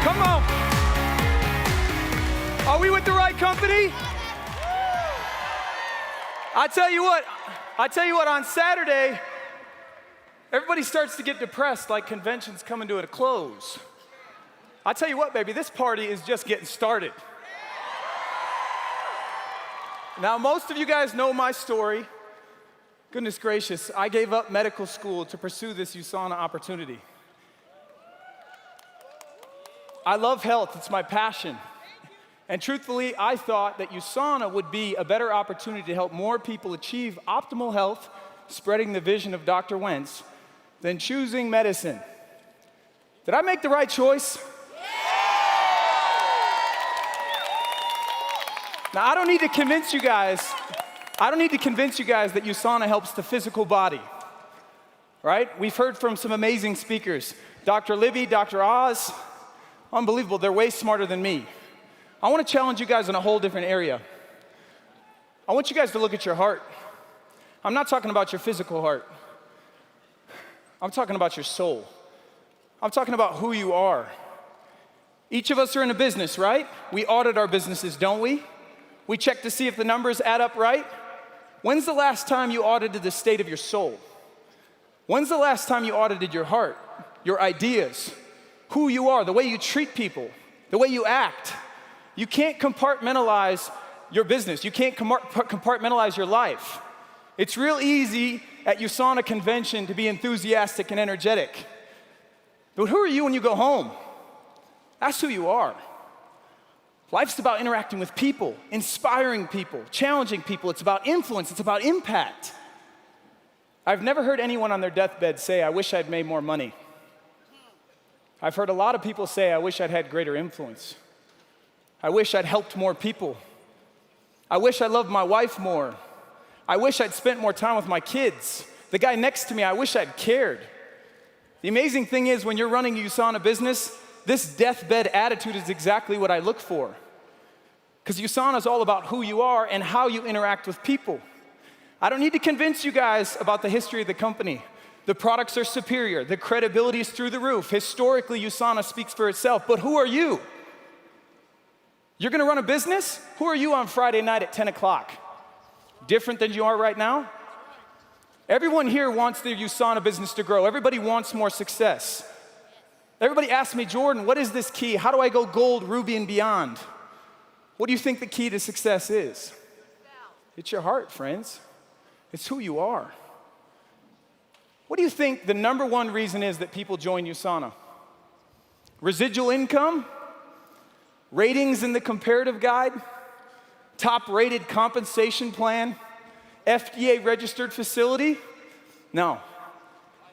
Come on. Are we with the right company? I tell you what, on Saturday, everybody starts to get depressed like convention's coming to a close. I tell you what, baby, this party is just getting started. Now, most of you guys know my story. Goodness gracious, I gave up medical school to pursue this USANA opportunity. I love health, it's my passion. And truthfully, I thought that USANA would be a better opportunity to help more people achieve optimal health, spreading the vision of Dr. Wentz, than choosing medicine. Did I make the right choice? Now, I don't need to convince you guys that USANA helps the physical body, right? We've heard from some amazing speakers. Dr. Libby, Dr. Oz, unbelievable, they're way smarter than me. I want to challenge you guys in a whole different area. I want you guys to look at your heart. I'm not talking about your physical heart. I'm talking about your soul. I'm talking about who you are. Each of us are in a business, right? We audit our businesses, don't we? We check to see if the numbers add up right. When's the last time you audited the state of your soul? When's the last time you audited your heart, your ideas, who you are, the way you treat people, the way you act? You can't compartmentalize your business. You can't compartmentalize your life. It's real easy at USANA convention to be enthusiastic and energetic. But who are you when you go home? That's who you are. Life's about interacting with people, inspiring people, challenging people. It's about influence. It's about impact. I've never heard anyone on their deathbed say, I wish I'd made more money. I've heard a lot of people say, I wish I'd had greater influence. I wish I'd helped more people. I wish I loved my wife more. I wish I'd spent more time with my kids. The guy next to me, I wish I'd cared. The amazing thing is when you're running a USANA business, this deathbed attitude is exactly what I look for. Because USANA is all about who you are and how you interact with people. I don't need to convince you guys about the history of the company. The products are superior. The credibility is through the roof. Historically, USANA speaks for itself. But who are you? You're going to run a business? Who are you on Friday night at 10 o'clock? Different than you are right now? Everyone here wants their USANA business to grow. Everybody wants more success. Everybody asks me, Jordan, what is this key? How do I go gold, ruby, and beyond? What do you think the key to success is? It's your heart, friends. It's who you are. What do you think the number one reason is that people join USANA? Residual income? Ratings in the comparative guide? Top-rated compensation plan? FDA-registered facility? No.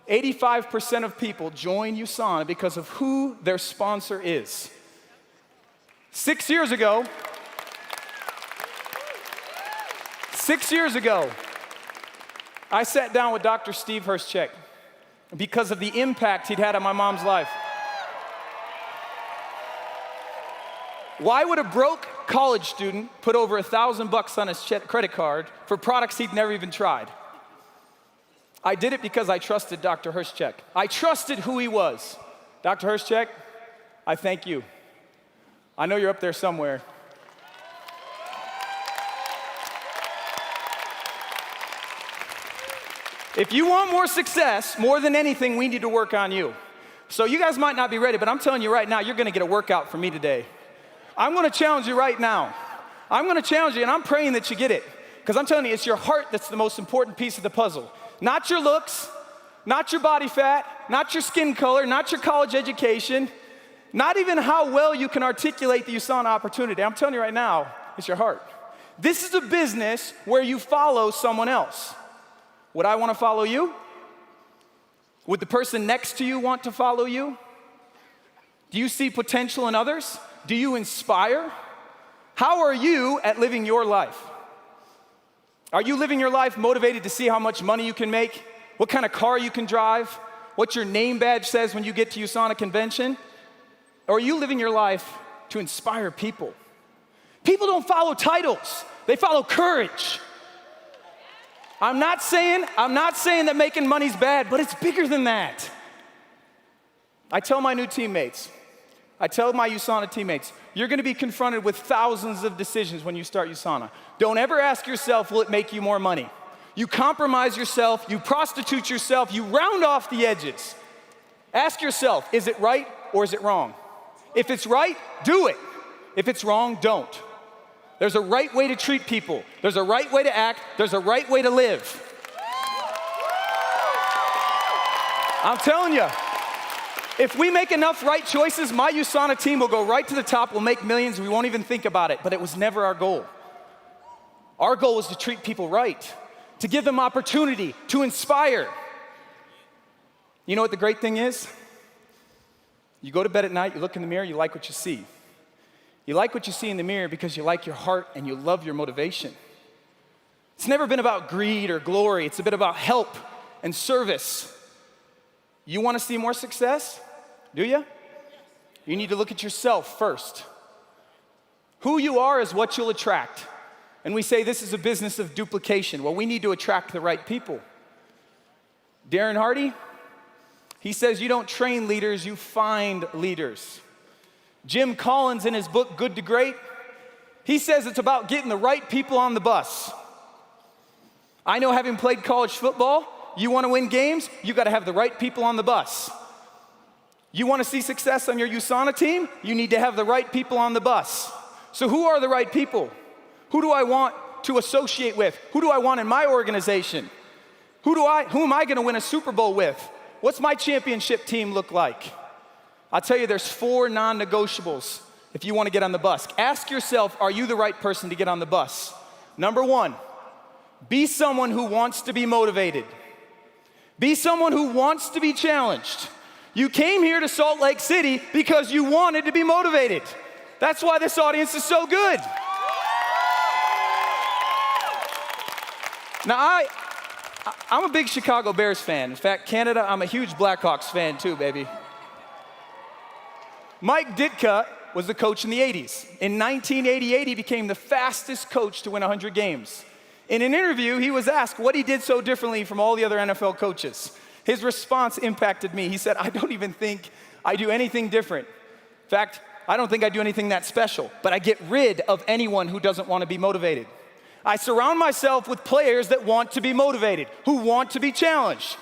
85% of people join USANA because of who their sponsor is. 6 years ago, I sat down with Dr. Steve Hurschek because of the impact he'd had on my mom's life. Why would a broke college student put over $1,000 on his credit card for products he'd never even tried? I did it because I trusted Dr. Hurschek. I trusted who he was. Dr. Hurschek, I thank you. I know you're up there somewhere. If you want more success, more than anything, we need to work on you. So you guys might not be ready, but I'm telling you right now, you're gonna get a workout from me today. I'm gonna challenge you right now. I'm gonna challenge you, and I'm praying that you get it. Because I'm telling you, it's your heart that's the most important piece of the puzzle. Not your looks, not your body fat, not your skin color, not your college education, not even how well you can articulate the USANA opportunity. I'm telling you right now, it's your heart. This is a business where you follow someone else. Would I want to follow you? Would the person next to you want to follow you? Do you see potential in others? Do you inspire? How are you at living your life? Are you living your life motivated to see how much money you can make? What kind of car you can drive? What your name badge says when you get to USANA convention? Or are you living your life to inspire people? People don't follow titles. They follow courage. I'm not saying that making money's bad, but it's bigger than that. I tell my new teammates, I tell my USANA teammates, you're gonna be confronted with thousands of decisions when you start USANA. Don't ever ask yourself, will it make you more money? You compromise yourself, you prostitute yourself, you round off the edges. Ask yourself, is it right or is it wrong? If it's right, do it. If it's wrong, don't. There's a right way to treat people. There's a right way to act. There's a right way to live. I'm telling you, if we make enough right choices, my USANA team will go right to the top, we'll make millions, we won't even think about it. But it was never our goal. Our goal was to treat people right, to give them opportunity, to inspire. You know what the great thing is? You go to bed at night, you look in the mirror, you like what you see. You like what you see in the mirror because you like your heart and you love your motivation. It's never been about greed or glory. It's a bit about help and service. You want to see more success? Do you? You need to look at yourself first. Who you are is what you'll attract. And we say this is a business of duplication. Well, we need to attract the right people. Darren Hardy, he says you don't train leaders, you find leaders. Jim Collins in his book, Good to Great, he says it's about getting the right people on the bus. I know, having played college football, you want to win games, you got to have the right people on the bus. You want to see success on your USANA team, you need to have the right people on the bus. So who are the right people? Who do I want to associate with? Who do I want in my organization? Who am I going to win a Super Bowl with? What's my championship team look like? I'll tell you, there's 4 non-negotiables if you want to get on the bus. Ask yourself, are you the right person to get on the bus? Number 1, be someone who wants to be motivated. Be someone who wants to be challenged. You came here to Salt Lake City because you wanted to be motivated. That's why this audience is so good. Now, I'm a big Chicago Bears fan. In fact, Canada, I'm a huge Blackhawks fan too, baby. Mike Ditka was the coach in the 80s. In 1988, he became the fastest coach to win 100 games. In an interview, he was asked what he did so differently from all the other NFL coaches. His response impacted me. He said, I don't even think I do anything different. In fact, I don't think I do anything that special, but I get rid of anyone who doesn't want to be motivated. I surround myself with players that want to be motivated, who want to be challenged,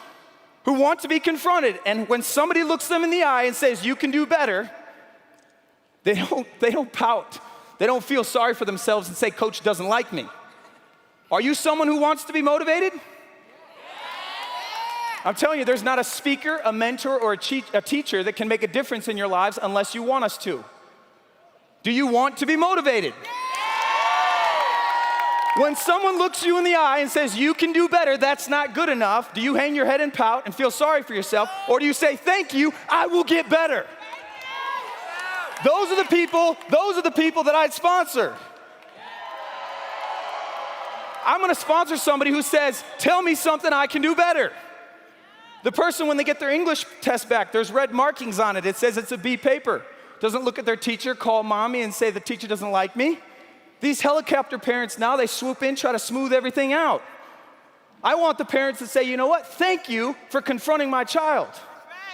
who want to be confronted. And when somebody looks them in the eye and says, you can do better, they don't pout. They don't feel sorry for themselves and say, coach doesn't like me. Are you someone who wants to be motivated? I'm telling you, there's not a speaker, a mentor, or a teacher that can make a difference in your lives unless you want us to. Do you want to be motivated? When someone looks you in the eye and says, you can do better, that's not good enough, do you hang your head and pout and feel sorry for yourself? Or do you say, thank you, I will get better? Those are the people that I'd sponsor. I'm gonna sponsor somebody who says, tell me something I can do better. The person, when they get their English test back, there's red markings on it. It says it's a B paper. Doesn't look at their teacher, call mommy and say the teacher doesn't like me. These helicopter parents now, they swoop in, try to smooth everything out. I want the parents to say, you know what? Thank you for confronting my child.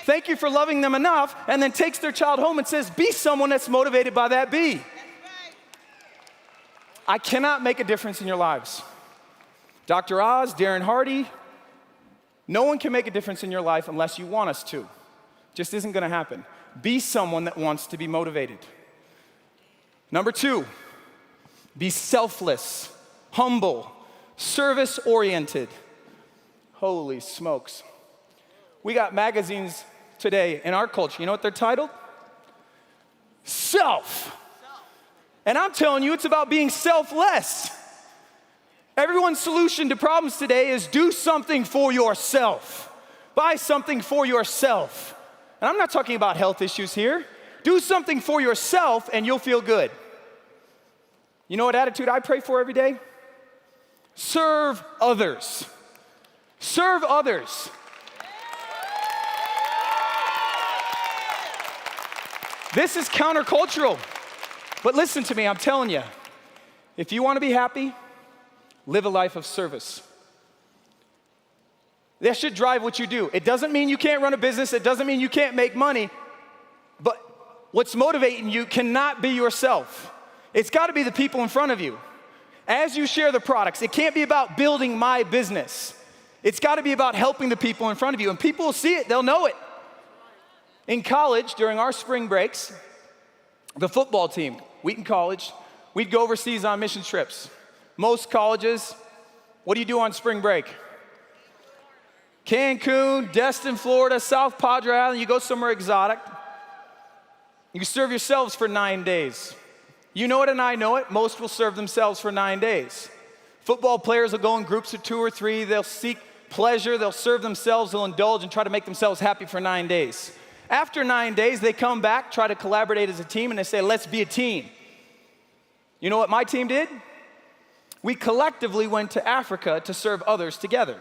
Thank you for loving them enough, and then takes their child home and says, be someone that's motivated by that B. I cannot make a difference in your lives. Dr. Oz, Darren Hardy, no one can make a difference in your life unless you want us to. Just isn't gonna happen. Be someone that wants to be motivated. Number 2, be selfless, humble, service-oriented. Holy smokes. We got magazines today in our culture. You know what they're titled? Self. And I'm telling you, it's about being selfless. Everyone's solution to problems today is do something for yourself. Buy something for yourself. And I'm not talking about health issues here. Do something for yourself and you'll feel good. You know what attitude I pray for every day? Serve others. Serve others. This is countercultural. But listen to me, I'm telling you, if you want to be happy, live a life of service. That should drive what you do. It doesn't mean you can't run a business. It doesn't mean you can't make money. But What's motivating you cannot be yourself. It's got to be the people in front of you. As you share the products, it can't be about building my business. It's got to be about helping the people in front of you. And people will see it, they'll know it. In college, during our spring breaks, the football team, Wheaton College, we'd go overseas on mission trips. Most colleges, what do you do on spring break? Cancun, Destin, Florida, South Padre Island, you go somewhere exotic. You serve yourselves for 9 days. You know it and I know it, most will serve themselves for 9 days. Football players will go in groups of 2 or 3, they'll seek pleasure, they'll serve themselves, they'll indulge and try to make themselves happy for 9 days. After 9 days, they come back, try to collaborate as a team, and they say, let's be a team. You know what my team did? We collectively went to Africa to serve others together.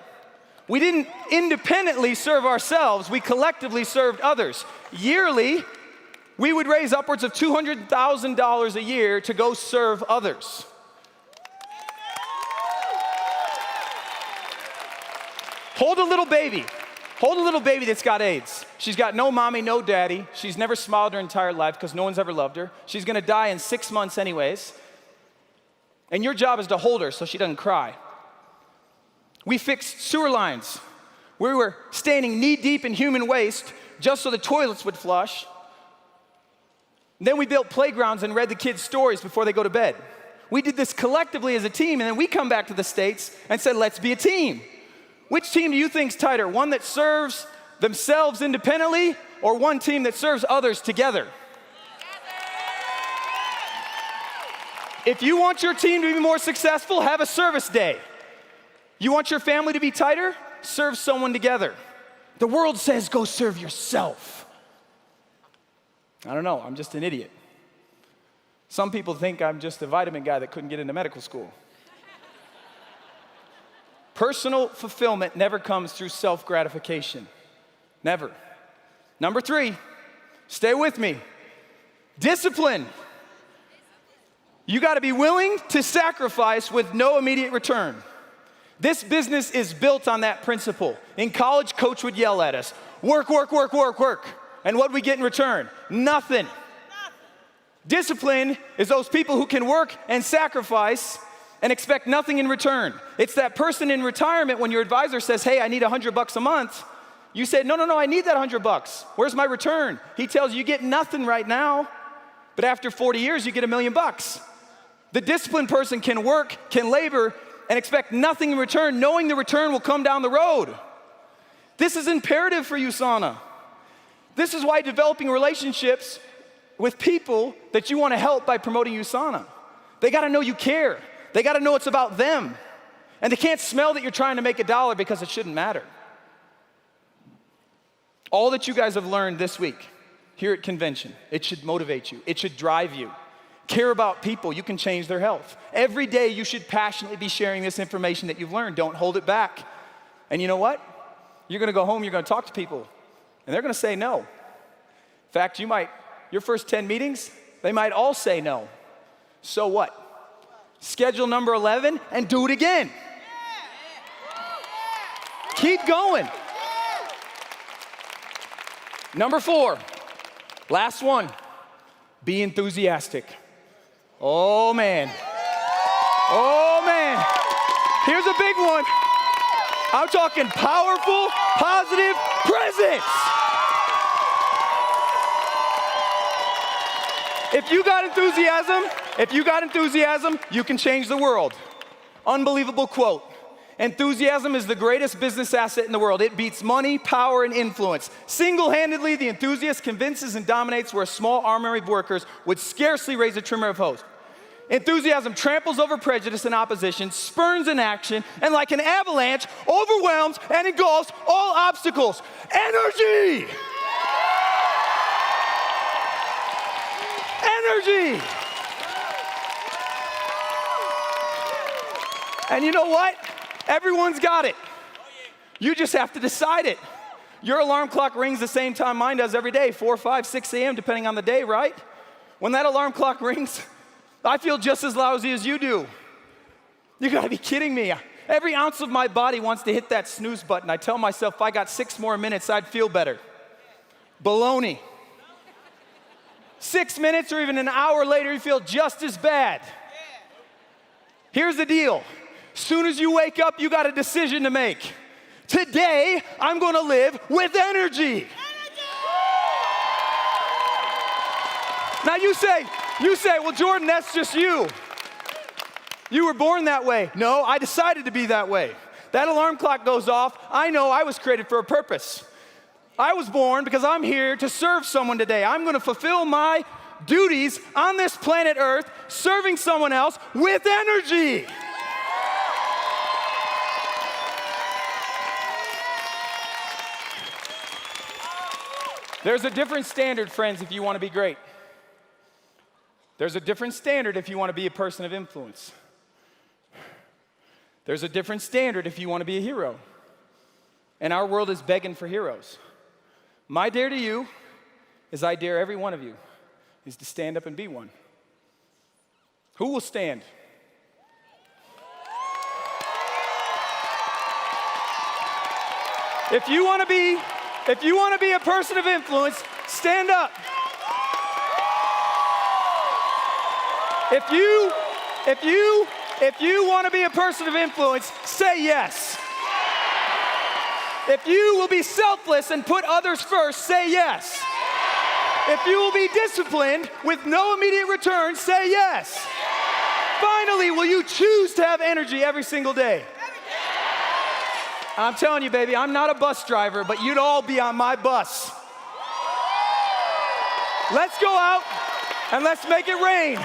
We didn't independently serve ourselves, we collectively served others. Yearly, we would raise upwards of $200,000 a year to go serve others. Hold a little baby. Hold a little baby that's got AIDS. She's got no mommy, no daddy. She's never smiled her entire life because no one's ever loved her. She's gonna die in 6 months anyways. And your job is to hold her so she doesn't cry. We fixed sewer lines. We were standing knee deep in human waste just so the toilets would flush. Then we built playgrounds and read the kids stories before they go to bed. We did this collectively as a team, and then we come back to the States and said, let's be a team. Which team do you think's tighter? One that serves themselves independently, or one team that serves others together? If you want your team to be more successful, have a service day. You want your family to be tighter? Serve someone together. The world says go serve yourself. I don't know, I'm just an idiot. Some people think I'm just a vitamin guy that couldn't get into medical school. Personal fulfillment never comes through self-gratification. Never. Number 3, stay with me. Discipline. You gotta be willing to sacrifice with no immediate return. This business is built on that principle. In college, coach would yell at us, work, work, work, work, work. And what do we get in return? Nothing. Discipline is those people who can work and sacrifice and expect nothing in return. It's that person in retirement when your advisor says, hey, I need $100 a month. You say, no, I need that $100. Where's my return? He tells you, you get nothing right now, but after 40 years, you get $1 million. The disciplined person can work, can labor, and expect nothing in return, knowing the return will come down the road. This is imperative for USANA. This is why developing relationships with people that you want to help by promoting USANA. They got to know you care. They got to know it's about them. And they can't smell that you're trying to make $1 because it shouldn't matter. All that you guys have learned this week here at convention, it should motivate you. It should drive you. Care about people, you can change their health. Every day you should passionately be sharing this information that you've learned. Don't hold it back. And you know what? You're gonna go home, you're gonna talk to people, and they're gonna say no. In fact, your first 10 meetings, they might all say no. So what? Schedule number 11 and do it again. Keep going. Number 4, last one, be enthusiastic. Oh man. Oh man. Here's a big one. I'm talking powerful, positive presence. If you got enthusiasm, you can change the world. Unbelievable quote. Enthusiasm is the greatest business asset in the world. It beats money, power, and influence. Single-handedly, the enthusiast convinces and dominates where a small army of workers would scarcely raise a tremor of hope. Enthusiasm tramples over prejudice and opposition, spurns in action, and like an avalanche, overwhelms and engulfs all obstacles. Energy! Energy! And you know what? Everyone's got it. You just have to decide it. Your alarm clock rings the same time mine does every day, 4, 5, 6 a.m., depending on the day, right? When that alarm clock rings, I feel just as lousy as you do. You gotta be kidding me. Every ounce of my body wants to hit that snooze button. I tell myself if I got 6 more minutes, I'd feel better. Baloney. 6 minutes or even an hour later, you feel just as bad. Here's the deal. Soon as you wake up, you got a decision to make. Today, I'm gonna live with energy. Now you say, well, Jordan, that's just you. You were born that way. No, I decided to be that way. That alarm clock goes off. I know I was created for a purpose. I was born because I'm here to serve someone today. I'm gonna fulfill my duties on this planet Earth, serving someone else with energy. There's a different standard, friends, if you want to be great. There's a different standard if you want to be a person of influence. There's a different standard if you want to be a hero. And our world is begging for heroes. My dare to you, as I dare every one of you, is to stand up and be one. Who will stand? If you want to be a person of influence, stand up. If you want to be a person of influence, say yes. If you will be selfless and put others first, say yes. If you will be disciplined with no immediate return, say yes. Finally, will you choose to have energy every single day? I'm telling you, baby, I'm not a bus driver, but you'd all be on my bus. Let's go out and let's make it rain.